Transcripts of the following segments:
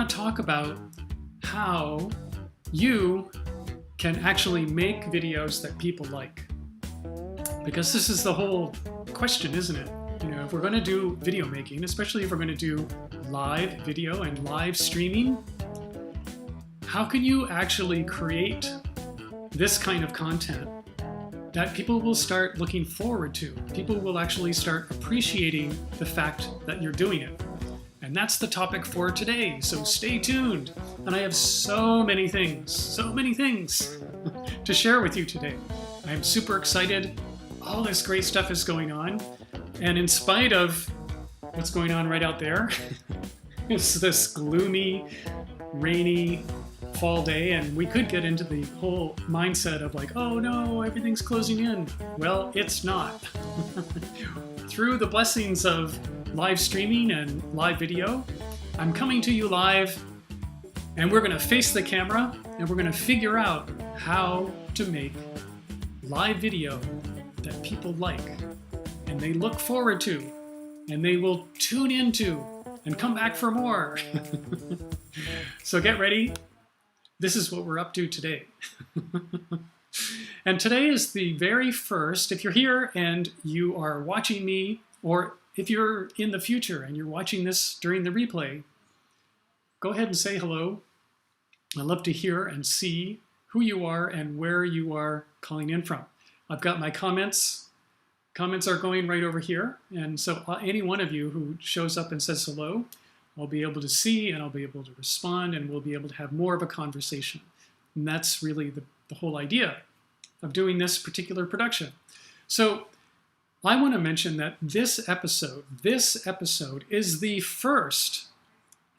want to talk about how you can actually make videos that people like. Because this is the whole question, isn't it? You know, if we're going to do video making, especially if we're going to do live video and live streaming, how can you actually create this kind of content that people will start looking forward to? People will actually start appreciating the fact that you're doing it. And that's the topic for today, so stay tuned. And I have so many things to share with you today. I'm super excited. All this great stuff is going on. And in spite of what's going on right out there, it's this gloomy, rainy fall day, and we could get into the whole mindset of like, oh no, everything's closing in. Well, it's not. Through the blessings of live streaming and live video, I'm coming to you live, and we're going to face the camera and we're going to figure out how to make live video that people like and they look forward to and they will tune into and come back for more. So get ready. This is what we're up to today. And today is the very first, if you're here and you are watching me, or if you're in the future and you're watching this during the replay, go ahead and say hello. I'd love to hear and see who you are and where you are calling in from. I've got my comments. Comments are going right over here. And so any one of you who shows up and says hello, I'll be able to see and I'll be able to respond and we'll be able to have more of a conversation. And that's really the whole idea of doing this particular production. So I want to mention that this episode is the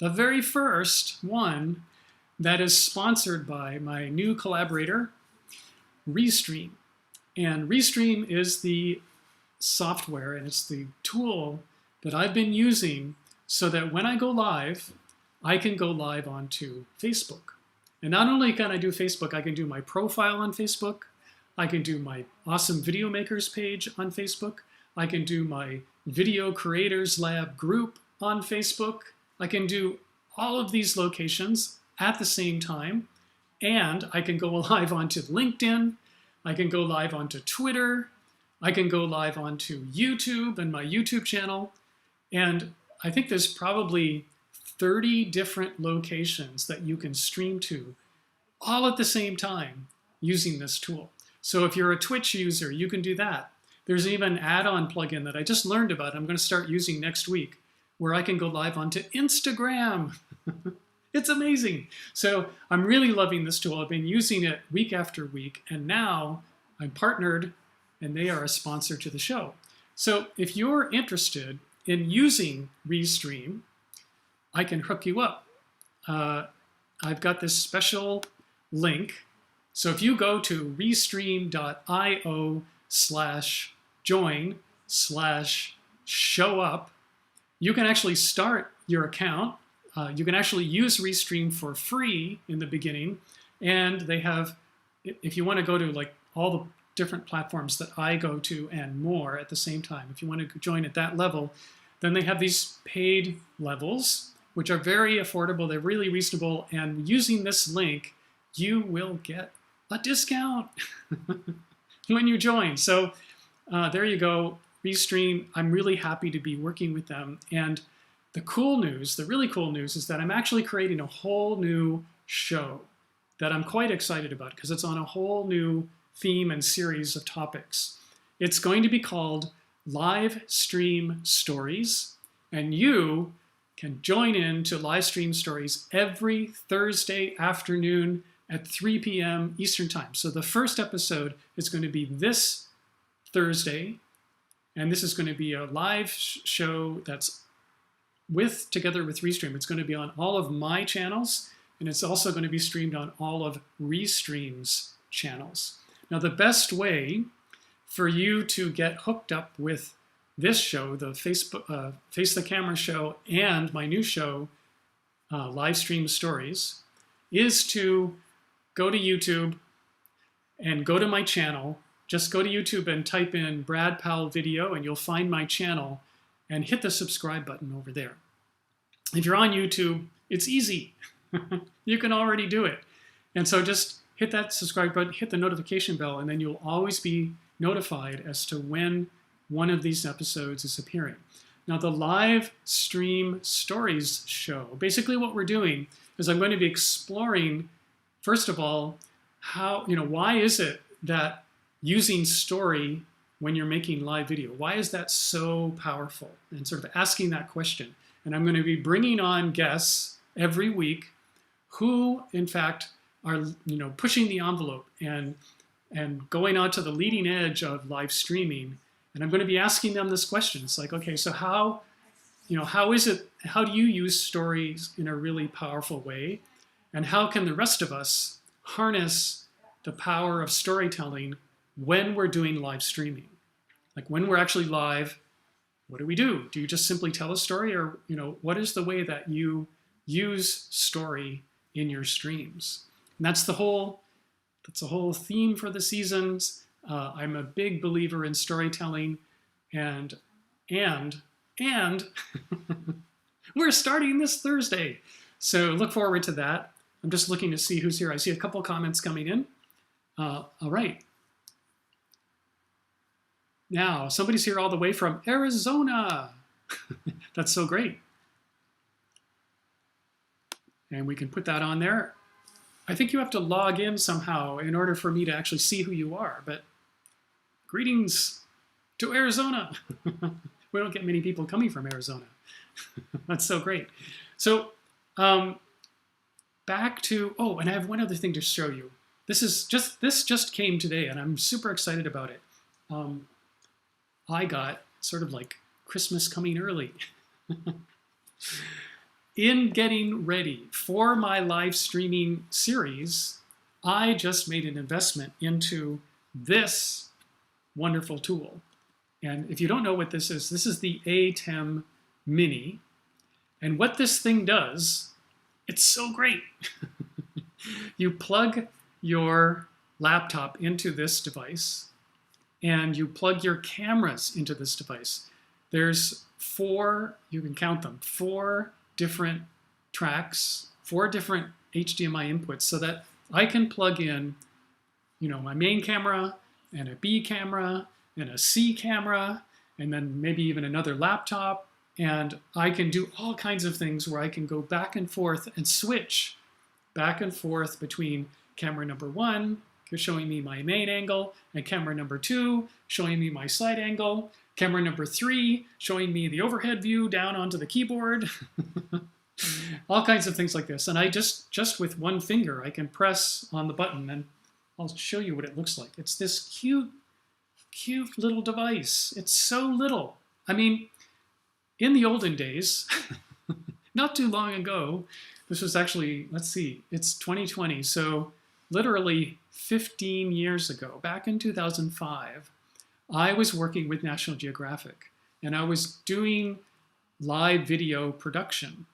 very first one that is sponsored by my new collaborator, Restream. And Restream is the software and it's the tool that I've been using so that when I go live, I can go live onto Facebook. And not only can I do Facebook, I can do my profile on Facebook. I can do my awesome video makers page on Facebook. I can do my Video Creators Lab group on Facebook. I can do all of these locations at the same time. And I can go live onto LinkedIn. I can go live onto Twitter. I can go live onto YouTube and my YouTube channel. And I think there's probably 30 different locations that you can stream to all at the same time using this tool. So if you're a Twitch user, you can do that. There's even an add-on plugin that I just learned about I'm going to start using next week where I can go live onto Instagram. It's amazing. So I'm really loving this tool. I've been using it week after week, and now I'm partnered and they are a sponsor to the show. So if you're interested in using Restream, I can hook you up. I've got this special link. So if you go to restream.io/join/showup, you can actually start your account. You can actually use Restream for free in the beginning. And they have, if you want to go to like all the different platforms that I go to and more at the same time, if you want to join at that level, then they have these paid levels, which are very affordable. They're really reasonable. And using this link, you will get a discount when you join. So there you go, Restream. I'm really happy to be working with them. And the really cool news is that I'm actually creating a whole new show that I'm quite excited about because it's on a whole new theme and series of topics. It's going to be called Live Stream Stories, and you can join in to Live Stream Stories every Thursday afternoon at 3 p.m. Eastern Time. So the first episode is going to be this Thursday, and this is going to be a live show that's together with Restream. It's going to be on all of my channels, and it's also going to be streamed on all of Restream's channels. Now, the best way for you to get hooked up with this show, the Facebook Face the Camera show, and my new show, Live Stream Stories, is to go to YouTube and go to my channel. Just go to YouTube and type in Brad Powell Video, and you'll find my channel, and hit the subscribe button over there. If you're on YouTube, It's easy. You can already do it. And so just hit that subscribe button, hit the notification bell, and then you'll always be notified as to when one of these episodes is appearing. Now, the live stream stories show, basically what we're doing is I'm going to be exploring, first of all, how, why is it that using story when you're making live video, why is that so powerful? And sort of asking that question. And I'm going to be bringing on guests every week who, in fact, are pushing the envelope and going on to the leading edge of live streaming. And I'm going to be asking them this question. It's like, okay, so how do you use stories in a really powerful way? And how can the rest of us harness the power of storytelling when we're doing live streaming? Like when we're actually live, what do we do? Do you just simply tell a story, or what is the way that you use story in your streams? And that's the whole theme for the seasons. I'm a big believer in storytelling, and we're starting this Thursday. So look forward to that. I'm just looking to see who's here. I see a couple comments coming in. All right. Now, somebody's here all the way from Arizona. That's so great. And we can put that on there. I think you have to log in somehow in order for me to actually see who you are, but greetings to Arizona. We don't get many people coming from Arizona. That's so great. So back to, and I have one other thing to show you. This just came today, and I'm super excited about it. I got sort of like Christmas coming early. In getting ready for my live streaming series, I just made an investment into this wonderful tool. And if you don't know what this is the ATEM Mini. And what this thing does, it's so great. You plug your laptop into this device, and you plug your cameras into this device. There's 4, you can count them, 4 different tracks, 4 different HDMI inputs, so that I can plug in, my main camera and a B camera and a C camera, and then maybe even another laptop. And I can do all kinds of things where I can go back and forth and switch back and forth between camera number 1, showing me my main angle, and camera number 2, showing me my side angle, camera number 3, showing me the overhead view down onto the keyboard. All kinds of things like this. And I just with one finger, I can press on the button, and I'll show you what it looks like. It's this cute little device. It's so little. I mean, in the olden days, not too long ago, this was actually, let's see, it's 2020, so literally 15 years ago, back in 2005, I was working with National Geographic, and I was doing live video production.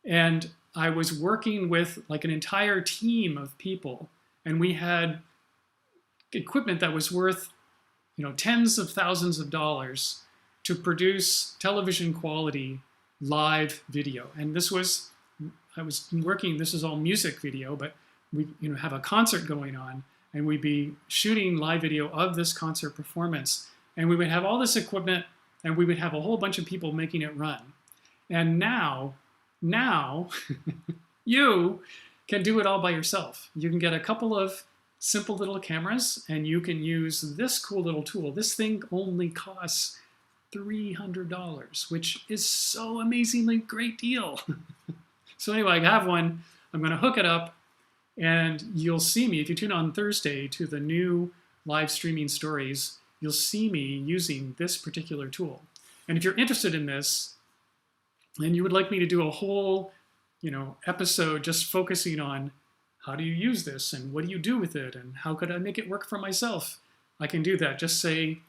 And I was working with like an entire team of people, and we had equipment that was worth, tens of thousands of dollars to produce television quality live video. And this was all music video, but we have a concert going on, and we'd be shooting live video of this concert performance. And we would have all this equipment, and we would have a whole bunch of people making it run. And now you can do it all by yourself. You can get a couple of simple little cameras, and you can use this cool little tool. This thing only costs $300, which is so amazingly great deal. So anyway, I have one. I'm going to hook it up, and you'll see me, if you tune on Thursday to the new live streaming stories, you'll see me using this particular tool. And if you're interested in this, and you would like me to do a whole, episode just focusing on how do you use this, and what do you do with it, and how could I make it work for myself, I can do that. Just say,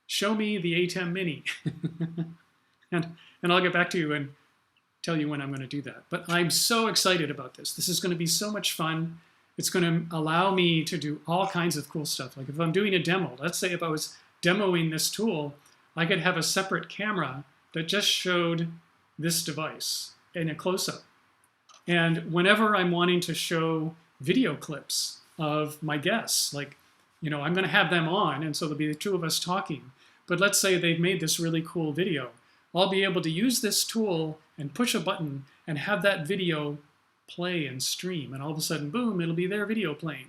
show me the ATEM Mini. and I'll get back to you and tell you when I'm going to do that. But I'm so excited about this. This is going to be so much fun. It's going to allow me to do all kinds of cool stuff. Like if I'm doing a demo, let's say if I was demoing this tool, I could have a separate camera that just showed this device in a close-up. And whenever I'm wanting to show video clips of my guests, like, I'm going to have them on, and so there'll be the two of us talking. But let's say they've made this really cool video. I'll be able to use this tool and push a button and have that video play and stream. And all of a sudden, boom, it'll be their video playing.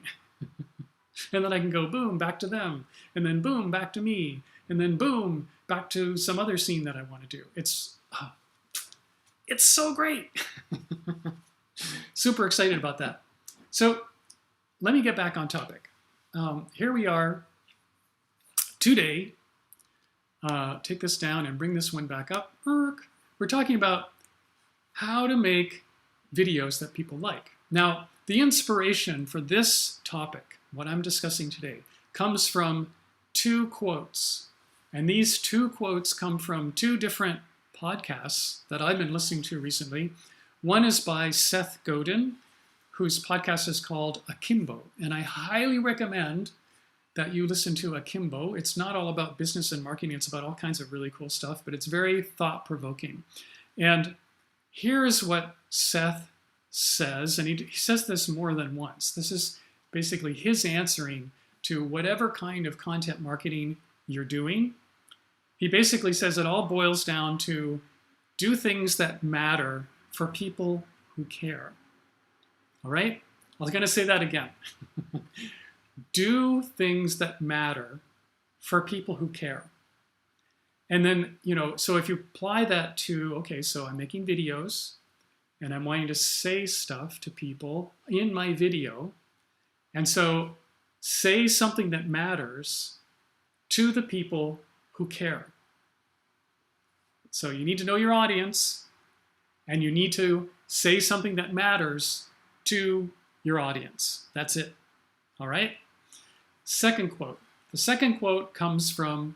And then I can go, boom, back to them. And then boom, back to me. And then boom, back to some other scene that I want to do. It's so great. Super excited about that. So let me get back on topic. Here we are today. Take this down and bring this one back up. We're talking about how to make videos that people like. Now, the inspiration for this topic, what I'm discussing today, comes from two quotes. And these two quotes come from two different podcasts that I've been listening to recently. One is by Seth Godin, whose podcast is called Akimbo. And I highly recommend that you listen to Akimbo. It's not all about business and marketing. It's about all kinds of really cool stuff, but it's very thought-provoking. And here's what Seth says, and he says this more than once. This is basically his answering to whatever kind of content marketing you're doing. He basically says it all boils down to do things that matter for people who care. All right? I was going to say that again. Do things that matter for people who care. And then, so if you apply that to, okay, so I'm making videos and I'm wanting to say stuff to people in my video. And so say something that matters to the people who care. So you need to know your audience, and you need to say something that matters to your audience. That's it. All right? Second quote. The second quote comes from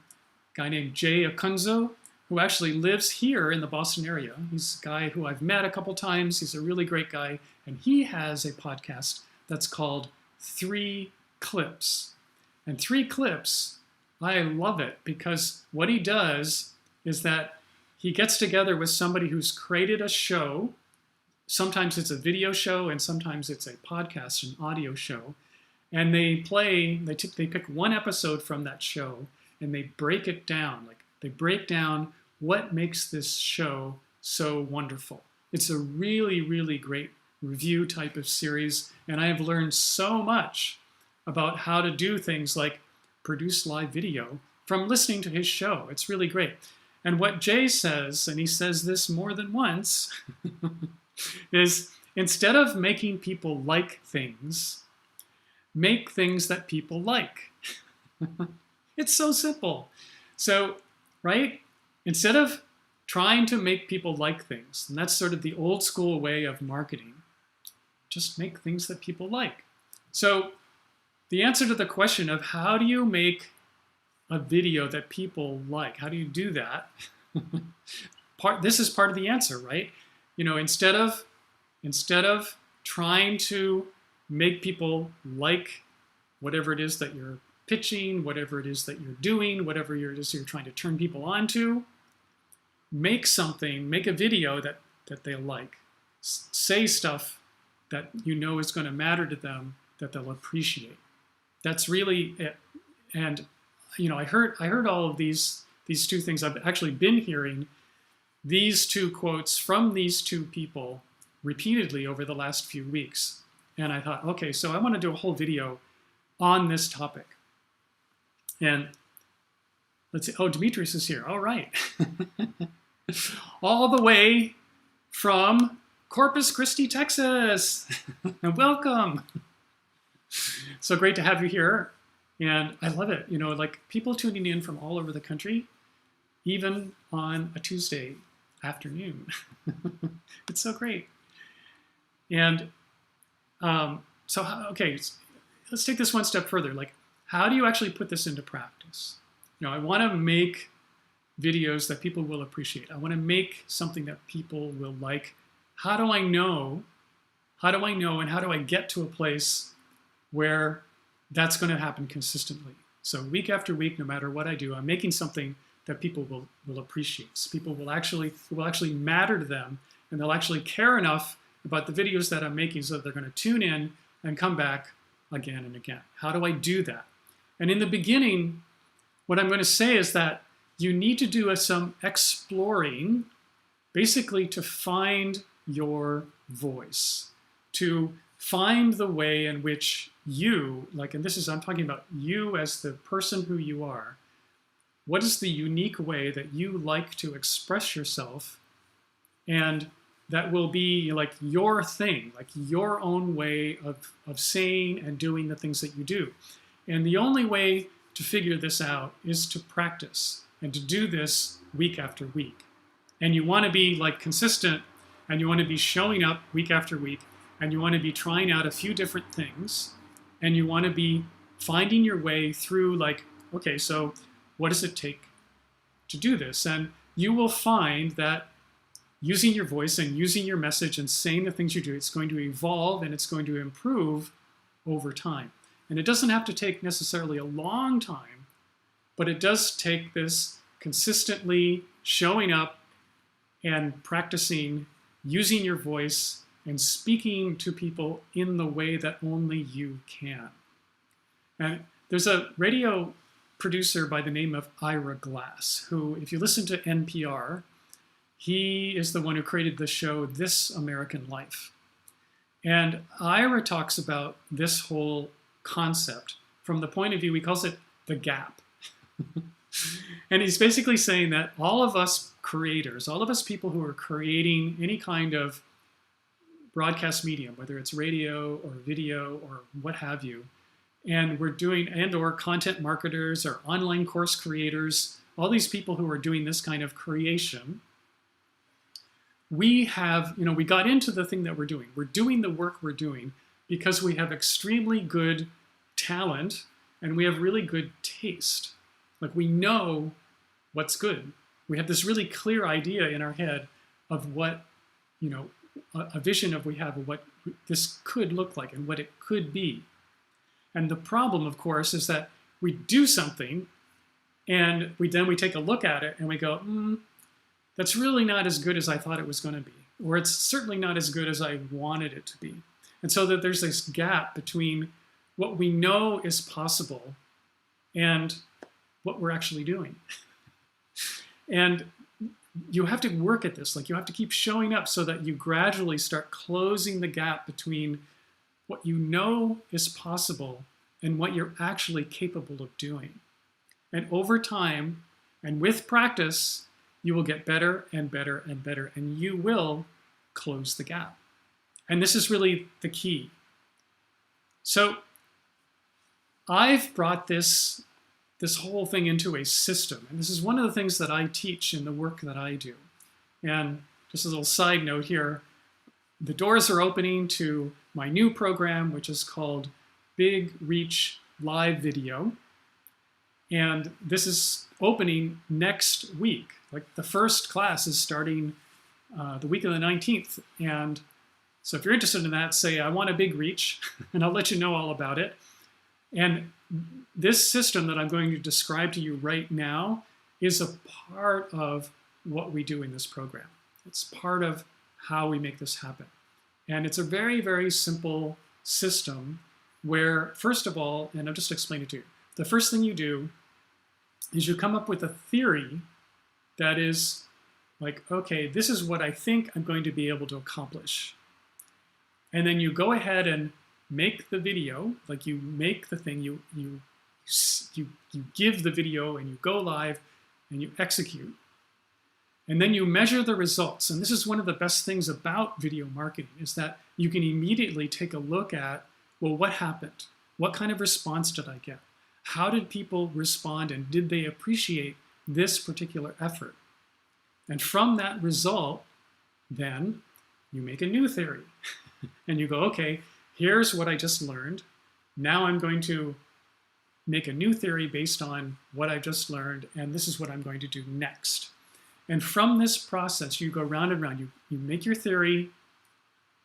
a guy named Acunzo, who actually lives here in the Boston area. He's a guy who I've met a couple times. He's a really great guy, and he has a podcast that's called 3 Clips. And 3 Clips, I love it because what he does is that he gets together with somebody who's created a show. Sometimes it's a video show, and sometimes it's a podcast, an audio show. And they pick one episode from that show, and they break it down. Like, they break down what makes this show so wonderful. It's a really, really great review type of series, and I have learned so much about how to do things like produce live video from listening to his show. It's really great. And what Jay says, and he says this more than once, is instead of making people like things, make things that people like. It's so simple. So, right? Instead of trying to make people like things, and that's sort of the old school way of marketing, just make things that people like. So the answer to the question of how do you make a video that people like, how do you do that? This is part of the answer, right? Instead of trying to make people like whatever it is that you're pitching, whatever it is that you're doing, whatever it is you're trying to turn people on to, make a video that they'll like. Say stuff that is going to matter to them, that they'll appreciate. That's really it. And I heard all of these two things. I've actually been hearing these two quotes from these two people repeatedly over the last few weeks. And I thought, okay, so I want to do a whole video on this topic. And let's see. Oh, Demetrius is here. All right. All the way from Corpus Christi, Texas. Welcome. So great to have you here. And I love it. Like people tuning in from all over the country, even on a Tuesday afternoon. It's so great. And okay, let's take this one step further. Like, how do you actually put this into practice? I want to make videos that people will appreciate. I want to make something that people will like. How do I know? And how do I get to a place where that's going to happen consistently? So week after week, no matter what I do, I'm making something that people will appreciate. So people will actually matter to them, and they'll actually care enough about the videos that I'm making so that they're going to tune in and come back again and again. How do I do that? And in the beginning, what I'm going to say is that you need to do some exploring, basically to find your voice, to find the way in which you, like, and this is, I'm talking about you as the person who you are, what is the unique way that you like to express yourself, and that will be like your thing, like your own way of saying and doing the things that you do. And the only way to figure this out is to practice and to do this week after week. And you want to be like consistent, and you want to be showing up week after week, and you want to be trying out a few different things, and you want to be finding your way through, like, okay, so what does it take to do this? And you will find that using your voice and using your message and saying the things you do, it's going to evolve and it's going to improve over time. And it doesn't have to take necessarily a long time, but it does take this consistently showing up and practicing using your voice and speaking to people in the way that only you can. And there's a radio producer by the name of Ira Glass, who, if you listen to NPR, he is the one who created the show This American Life. And Ira talks about this whole concept from the point of view, he calls it the gap. And he's basically saying that all of us creators, all of us people who are creating any kind of broadcast medium, whether it's radio or video or what have you, and we're doing, and or content marketers or online course creators, all these people who are doing this kind of creation, we have, we got into the thing that we're doing. We're doing the work we're doing because we have extremely good talent and we have really good taste. Like, we know what's good. We have this really clear idea in our head of what, a vision of we have of what this could look like and what it could be. And the problem, of course, is that we do something and we take a look at it and we go, that's really not as good as I thought it was going to be, or it's certainly not as good as I wanted it to be. And so that there's this gap between what we know is possible and what we're actually doing. And you have to work at this, like you have to keep showing up so that you gradually start closing the gap between what you know is possible and what you're actually capable of doing. And over time, and with practice, you will get better and better and better, and you will close the gap. And this is really the key. So I've brought this whole thing into a system, and this is one of the things that I teach in the work that I do. And just a little side note here, the doors are opening to my new program, which is called Big Reach Live Video. And this is opening next week. Like, the first class is starting the week of the 19th. And so if you're interested in that, say, I want a big reach, and I'll let you know all about it. And this system that I'm going to describe to you right now is a part of what we do in this program. It's part of how we make this happen. And it's a very, very simple system where, first of all, and I'll just explain it to you. The first thing you do is you come up with a theory that is like, okay, this is what I think I'm going to be able to accomplish. And then you go ahead and make the video, like you make the thing, you give the video and you go live and you execute. And then you measure the results. And this is one of the best things about video marketing, is that you can immediately take a look at, well, what happened? What kind of response did I get? How did people respond, and did they appreciate this particular effort? And from that result, then you make a new theory. And you go, okay, here's what I just learned. Now I'm going to make a new theory based on what I just learned, and this is what I'm going to do next. And from this process, you go round and round. You make your theory,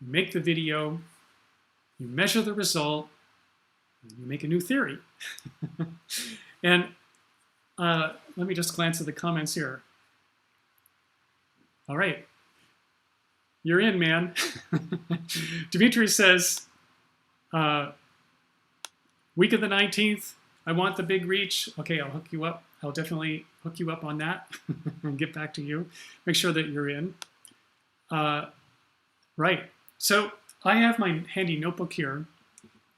you make the video, you measure the result, and you make a new theory. And let me just glance at the comments here. All right. You're in, man. Dimitri says, week of the 19th, I want the big reach. Okay, I'll hook you up. I'll definitely hook you up on that and get back to you. Make sure that you're in. Right. So I have my handy notebook here,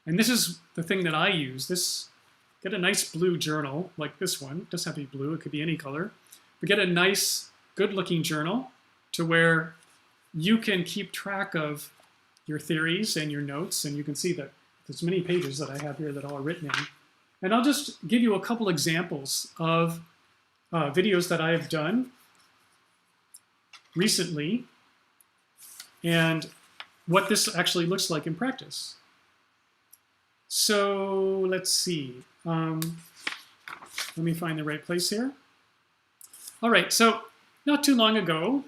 and this is the thing that I use. Get a nice blue journal like this one. It doesn't have to be blue. It could be any color. But get a nice, good-looking journal to where you can keep track of your theories and your notes, and you can see that there's many pages that I have here that are all written in. And I'll just give you a couple examples of videos that I have done recently and what this actually looks like in practice. So let's see. Let me find the right place here. All right, so not too long ago,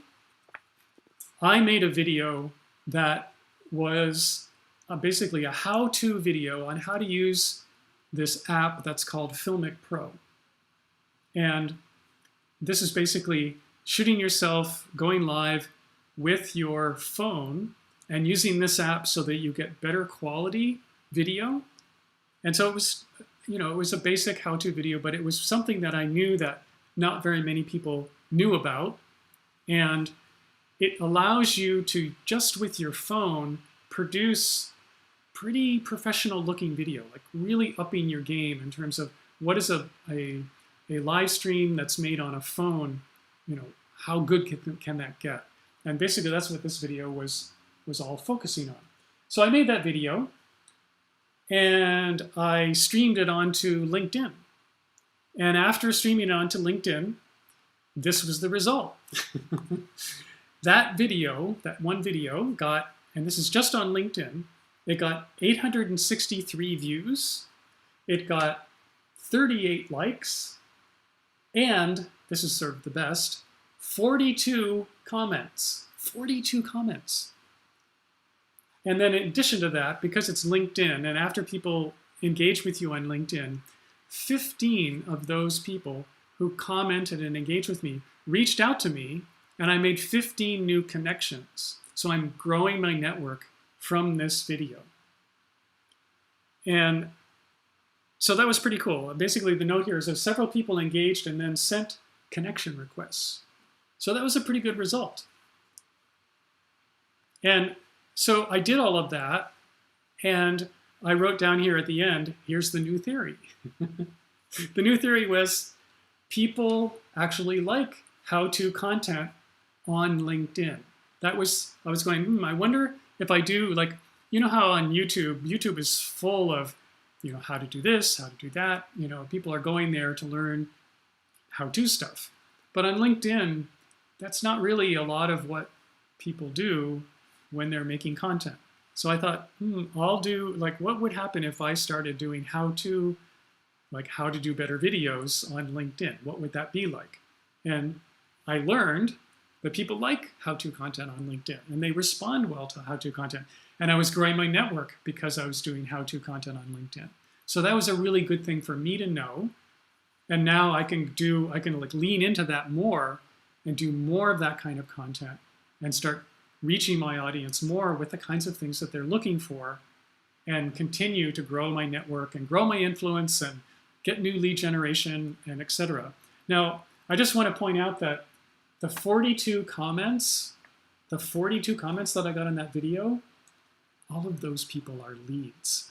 I made a video that was basically a how-to video on how to use this app that's called Filmic Pro. And this is basically shooting yourself, going live with your phone and using this app so that you get better quality video. And so it was, it was a basic how-to video, but it was something that I knew that not very many people knew about. And it allows you to, just with your phone, produce pretty professional looking video, like really upping your game in terms of what is a live stream that's made on a phone, how good can that get? And basically that's what this video was all focusing on. So I made that video and I streamed it onto LinkedIn. And after streaming it onto LinkedIn, this was the result. That one video got, and this is just on LinkedIn, it got 863 views, it got 38 likes, and, this is sort of the best, 42 comments. 42 comments. And then in addition to that, because it's LinkedIn, and after people engage with you on LinkedIn, 15 of those people who commented and engaged with me reached out to me, and I made 15 new connections. So I'm growing my network from this video. And so that was pretty cool. Basically, the note here is that several people engaged and then sent connection requests. So that was a pretty good result. And so I did all of that, and I wrote down here at the end, here's the new theory. The new theory was people actually like how-to content on LinkedIn. I was going, I wonder if I do, like, how on YouTube is full of, how to do this, how to do that. People are going there to learn how-to stuff. But on LinkedIn, that's not really a lot of what people do when they're making content. So I thought, I'll do, like, what would happen if I started doing how-to, like how to do better videos on LinkedIn? What would that be like? And I learned that people like how-to content on LinkedIn, and they respond well to how-to content. And I was growing my network because I was doing how-to content on LinkedIn. So that was a really good thing for me to know. And now I can like lean into that more and do more of that kind of content and start reaching my audience more with the kinds of things that they're looking for, and continue to grow my network and grow my influence and get new lead generation and etc. Now, I just want to point out that the 42 comments that I got in that video, all of those people are leads.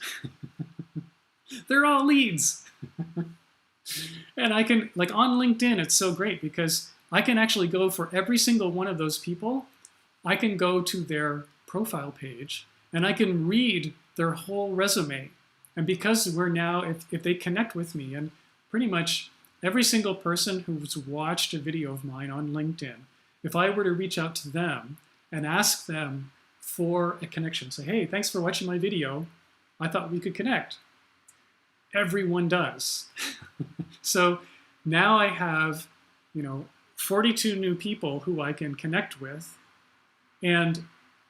They're all leads. And I can, like on LinkedIn, it's so great because I can actually go for every single one of those people. I can go to their profile page and I can read their whole resume. And because we're now, if they connect with me, and pretty much every single person who's watched a video of mine on LinkedIn, if I were to reach out to them and ask them for a connection, say, hey, thanks for watching my video, I thought we could connect. Everyone does. So now I have, 42 new people who I can connect with. And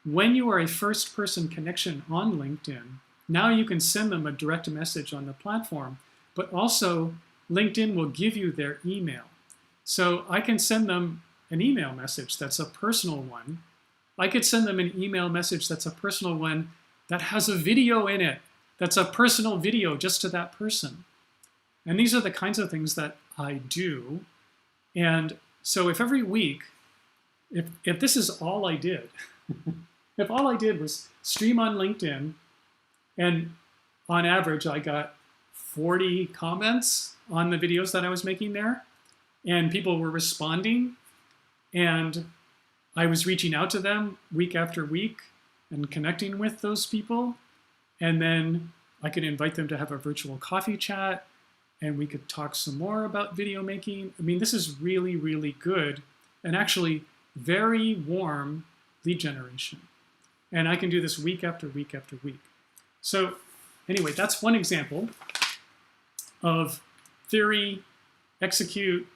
when you are a first person connection on LinkedIn, now you can send them a direct message on the platform, but also LinkedIn will give you their email. So I can send them an email message that's a personal one, I could send them an email message that's a personal one that has a video in it, that's a personal video just to that person. And these are the kinds of things that I do. And so if every week, if this is all I did, if all I did was stream on LinkedIn, and on average I got 40 comments on the videos that I was making there, and people were responding, and I was reaching out to them week after week and connecting with those people, and then I could invite them to have a virtual coffee chat, and we could talk some more about video making. I mean, this is really, really good and actually very warm lead generation. And I can do this week after week after week. So anyway, that's one example of theory, execute,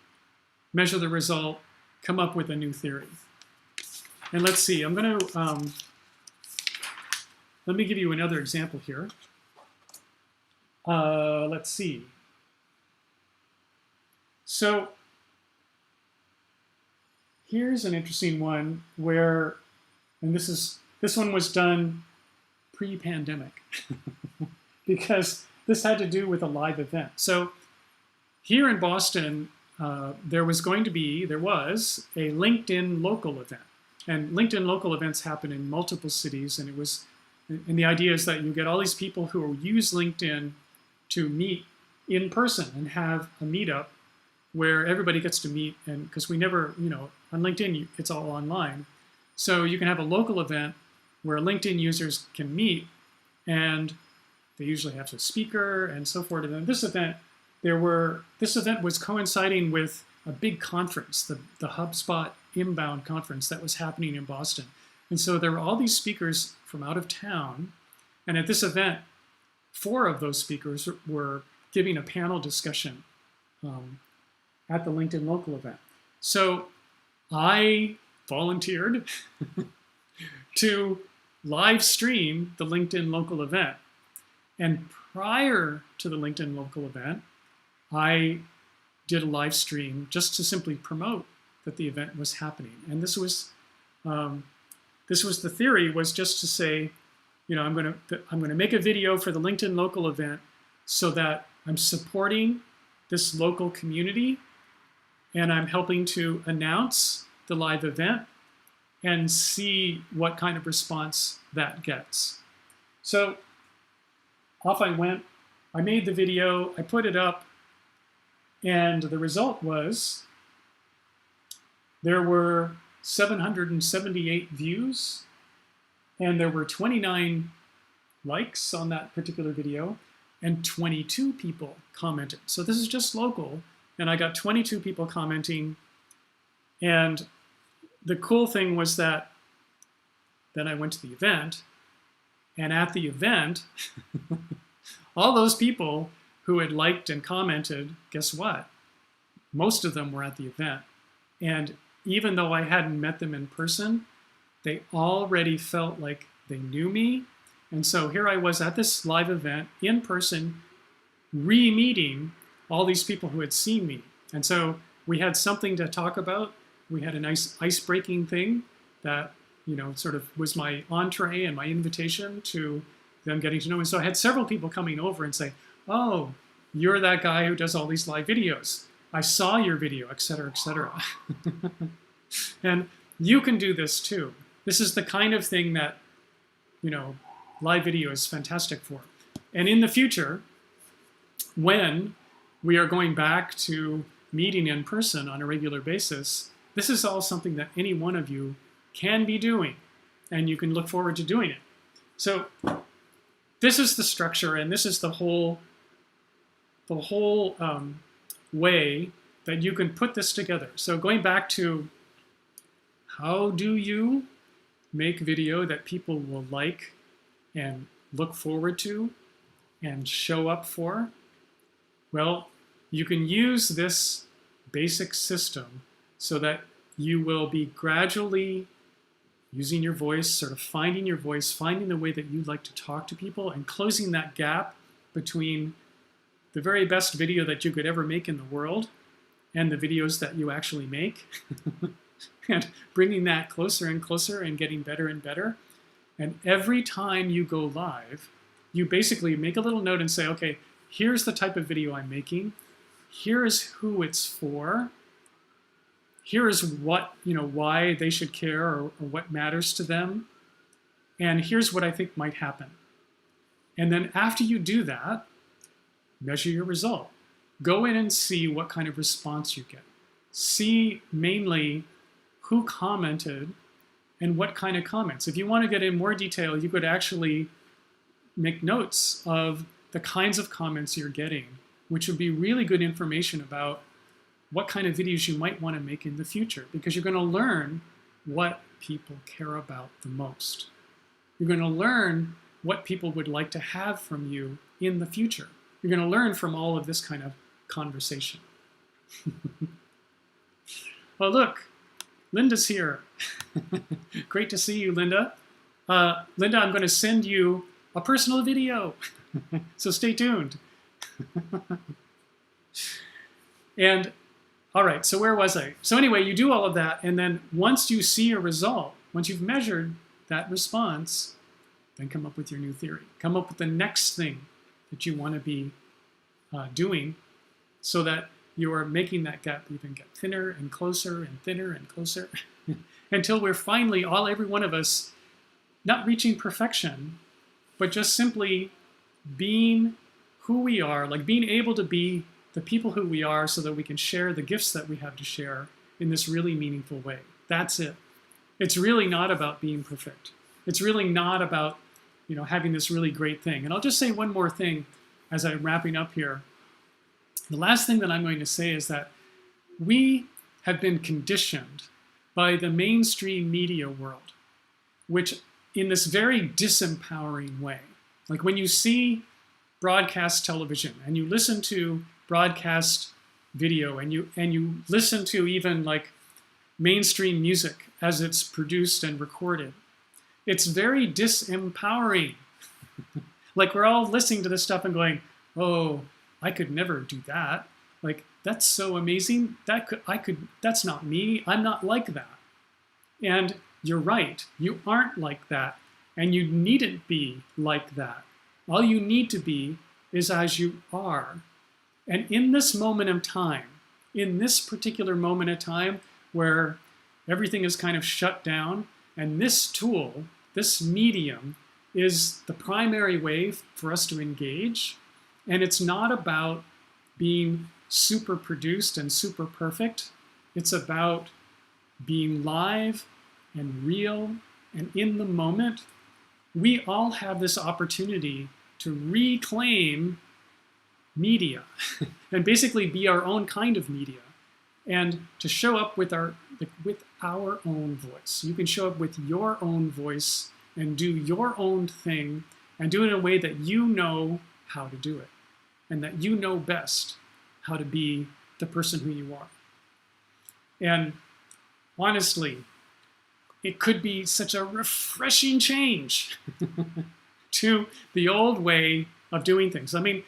measure the result, come up with a new theory. And let's see, I'm going to, let me give you another example here. Let's see. So here's an interesting one where, and this one was done pre-pandemic because this had to do with a live event. So here in Boston, there was a LinkedIn local event. And LinkedIn local events happen in multiple cities, and the idea is that you get all these people who use LinkedIn to meet in person and have a meetup where everybody gets to meet, and because we never, on LinkedIn, it's all online. So you can have a local event where LinkedIn users can meet, and they usually have a speaker and so forth. And then this event was coinciding with a big conference, the HubSpot Inbound conference that was happening in Boston. And so there were all these speakers from out of town, and at this event, 4 of those speakers were giving a panel discussion at the LinkedIn local event. So I volunteered to live stream the LinkedIn local event. And prior to the LinkedIn local event, I did a live stream just to simply promote that the event was happening. And this was the theory, was just to say, I'm going to make a video for the LinkedIn local event so that I'm supporting this local community, and I'm helping to announce the live event and see what kind of response that gets. So off I went. I made the video, I put it up, and the result was there were 778 views, and there were 29 likes on that particular video, and 22 people commented. So this is just local, and I got 22 people commenting. And the cool thing was that then I went to the event, and at the event, all those people who had liked and commented, guess what? Most of them were at the event. And even though I hadn't met them in person, they already felt like they knew me. And so here I was at this live event in person, re-meeting all these people who had seen me. And so we had something to talk about. We had a nice ice-breaking thing that, sort of was my entree and my invitation to them getting to know me. So I had several people coming over and say, oh, you're that guy who does all these live videos. I saw your video, et cetera, et cetera. And you can do this too. This is the kind of thing that, live video is fantastic for. And in the future, when we are going back to meeting in person on a regular basis, this is all something that any one of you can be doing, and you can look forward to doing it. So this is the structure, and this is the whole way that you can put this together. So going back to how do you make video that people will like and look forward to and show up for? Well, you can use this basic system so that you will be gradually using your voice, sort of finding your voice, finding the way that you like to talk to people, and closing that gap between the very best video that you could ever make in the world and the videos that you actually make. and bringing that closer and closer and getting better and better. And every time you go live, you basically make a little note and say, okay, here's the type of video I'm making. Here is who it's for. Here is what, why they should care or what matters to them. And here's what I think might happen. And then after you do that, measure your result. Go in and see what kind of response you get. See mainly who commented and what kind of comments. If you want to get in more detail, you could actually make notes of the kinds of comments you're getting, which would be really good information about what kind of videos you might want to make in the future, because you're going to learn what people care about the most. You're going to learn what people would like to have from you in the future. You're going to learn from all of this kind of conversation. Oh, look, Linda's here. Great to see you, Linda. Linda, I'm going to send you a personal video, so stay tuned. And all right, so where was I? So anyway, you do all of that, and then once you see a result, once you've measured that response, then come up with your new theory. Come up with the next thing that you want to be doing so that you are making that gap even get thinner and closer and thinner and closer until we're finally, every one of us, not reaching perfection, but just simply being who we are, like being able to be the people who we are so that we can share the gifts that we have to share in this really meaningful way. That's it. It's really not about being perfect. It's really not about, having this really great thing. And I'll just say one more thing as I'm wrapping up here. The last thing that I'm going to say is that we have been conditioned by the mainstream media world, which in this very disempowering way, like when you see broadcast television and you listen to broadcast video and you listen to even like mainstream music as it's produced and recorded, it's very disempowering. Like we're all listening to this stuff and going, oh, I could never do that. Like, that's so amazing. That's not me. I'm not like that. And you're right. You aren't like that. And you needn't be like that. All you need to be is as you are. And in this moment of time, in this particular moment of time where everything is kind of shut down, and this tool, this medium, is the primary way for us to engage. And it's not about being super produced and super perfect. It's about being live and real and in the moment. We all have this opportunity to reclaim media and basically be our own kind of media and to show up with our own voice. You can show up with your own voice and do your own thing and do it in a way that you know how to do it and that you know best how to be the person who you are. And honestly, it could be such a refreshing change to the old way of doing things. I mean,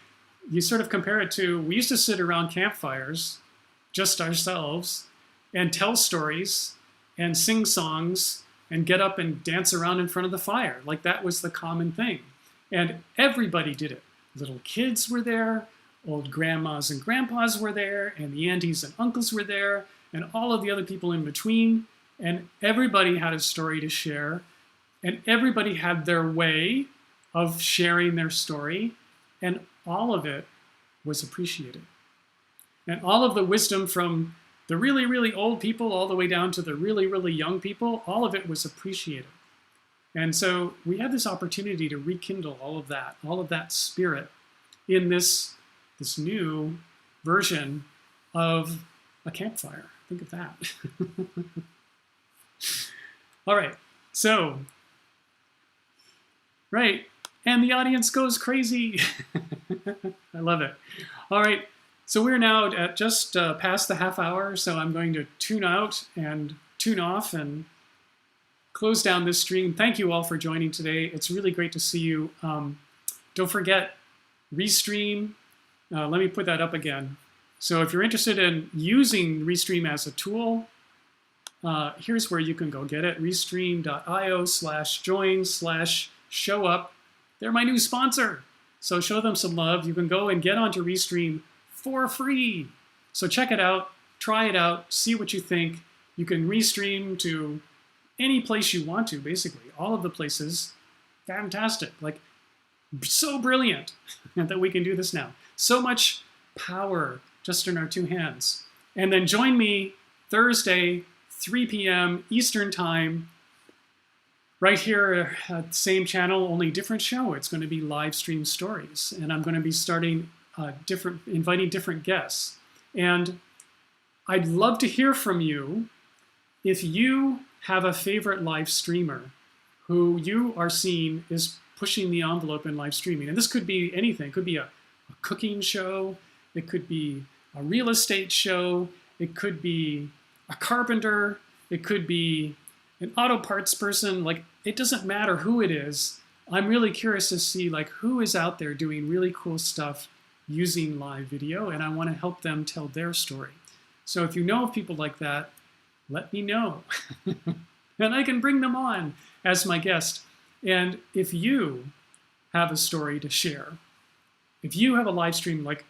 you sort of compare it to, we used to sit around campfires, just ourselves, and tell stories and sing songs and get up and dance around in front of the fire. Like that was the common thing. And everybody did it. Little kids were there, old grandmas and grandpas were there, and the aunties and uncles were there, and all of the other people in between. And everybody had a story to share, and everybody had their way of sharing their story, and all of it was appreciated. And all of the wisdom from the really, really old people all the way down to the really, really young people, all of it was appreciated. And so we have this opportunity to rekindle all of that spirit in this new version of a campfire. Think of that. All right, so, right, and the audience goes crazy. I love it. All right, so we're now at just past the half hour, so I'm going to tune out and tune off and close down this stream. Thank you all for joining today. It's really great to see you. Don't forget, Restream. Let me put that up again. So if you're interested in using Restream as a tool, here's where you can go get it, restream.io/join/showup. They're my new sponsor. So show them some love. You can go and get onto Restream for free. So check it out, try it out, see what you think. You can restream to any place you want to, basically. All of the places. Fantastic. Like, so brilliant that we can do this now. So much power just in our two hands. And then join me Thursday, 3 p.m. Eastern Time, right here at the same channel, only different show. It's going to be live stream stories. And I'm going to be starting inviting different guests. And I'd love to hear from you if you have a favorite live streamer who you are seeing is pushing the envelope in live streaming. And this could be anything. It could be a cooking show. It could be a real estate show. It could be a carpenter. It could be an auto parts person. Like, it doesn't matter who it is. I'm really curious to see like who is out there doing really cool stuff using live video, and I want to help them tell their story. So if you know of people like that, let me know. And I can bring them on as my guest. And if you have a story to share, if you have a live stream, like,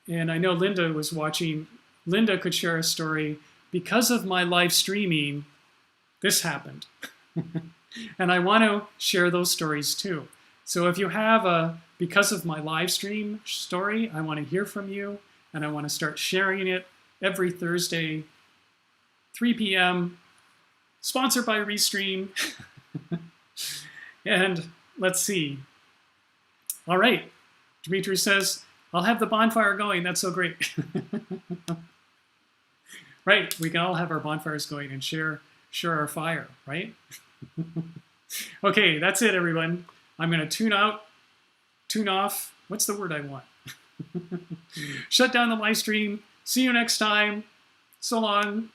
and I know Linda was watching, Linda could share a story. Because of my live streaming, this happened. And I want to share those stories too. So if you have a because of my live stream story, I want to hear from you, and I want to start sharing it every Thursday, 3 p.m., sponsored by Restream. And let's see. All right. Dimitri says, I'll have the bonfire going. That's so great. Right. We can all have our bonfires going and share our fire, right? Okay, that's it, everyone. I'm going to tune off. What's the word I want? Shut down the live stream. See you next time. So long.